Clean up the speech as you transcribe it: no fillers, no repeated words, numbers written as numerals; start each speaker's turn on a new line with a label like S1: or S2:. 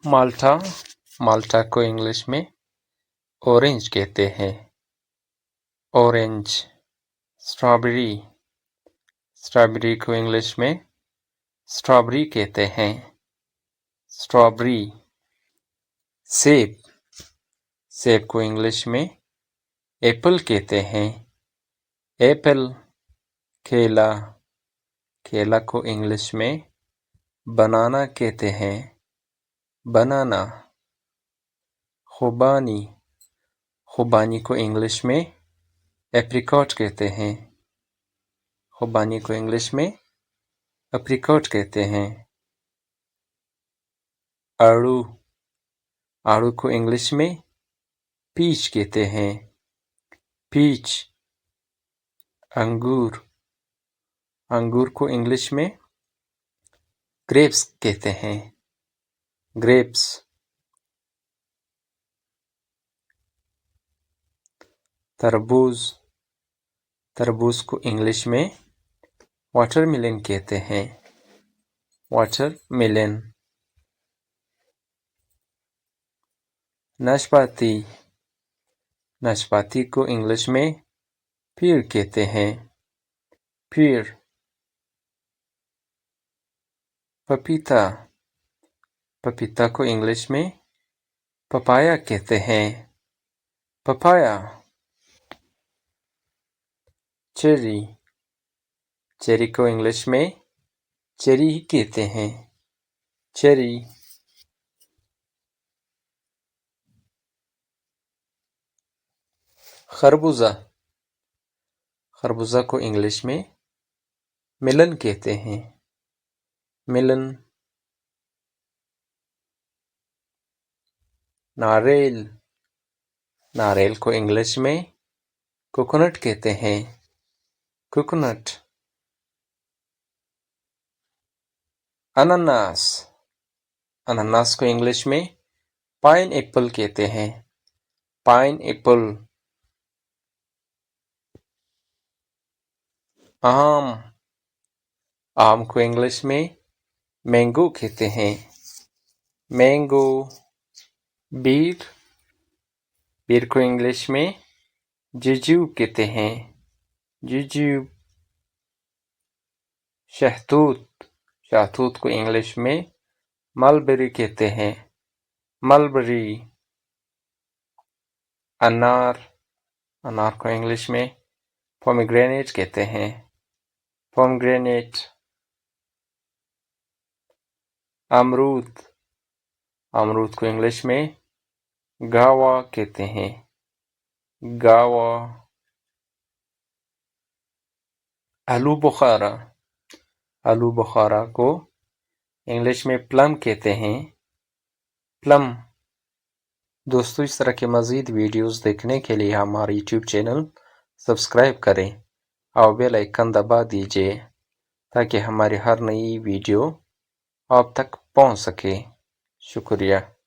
S1: माल्टा माल्टा को इंग्लिश में ऑरेंज कहते हैं। ऑरेंज। स्ट्रॉबेरी स्ट्रॉबेरी को इंग्लिश में स्ट्रॉबेरी कहते हैं। स्ट्रॉबेरी। सेब सेब को इंग्लिश में एप्पल कहते हैं। एप्पल। केला केला को इंग्लिश में बनाना कहते हैं। बनाना। खुबानी खुबानी को इंग्लिश में एप्रिकॉट कहते हैं। खुबानी को इंग्लिश में एप्रिकॉट कहते हैं। आड़ू आड़ू को इंग्लिश में पीच कहते हैं। पीच। अंगूर अंगूर को इंग्लिश में ग्रेप्स कहते हैं। ग्रेप्स। तरबूज तरबूज को इंग्लिश में वाटरमेलन कहते हैं। वाटरमेलन। नाशपाती नाशपाती को इंग्लिश में पीर कहते हैं। पीर। पपीता पपीता को इंग्लिश में पपाया कहते हैं। पपाया। चेरी चेरी को इंग्लिश में चेरी कहते हैं। चेरी। खरबूजा खरबूजा को इंग्लिश में मेलन कहते हैं। मेलन। नारियल नारियल को इंग्लिश में कोकोनट कहते हैं। कोकोनट। अनानास अनानास को इंग्लिश में पाइन एप्पल कहते हैं। Pine Apple. आम आम को इंग्लिश में मैंगो कहते हैं। मैंगो। बीर बीर को इंग्लिश में जूजुब कहते हैं। जूजुब। शहतूत शहतूत को इंग्लिश में मलबेरी कहते हैं। मलबेरी। अनार अनार को इंग्लिश में पोमेग्रेनेट कहते हैं। पोमेग्रेनेट। अमरूद अमरूद को इंग्लिश में गावा कहते हैं। गावा। आलू बुखारा आलू बुखारा को इंग्लिश में प्लम कहते हैं। प्लम। दोस्तों, इस तरह के मज़ीद वीडियोस देखने के लिए हमारे यूट्यूब चैनल सब्सक्राइब करें और बेल आइकन दबा दीजिए ताकि हमारी हर नई वीडियो आप तक पहुंच सके। शुक्रिया।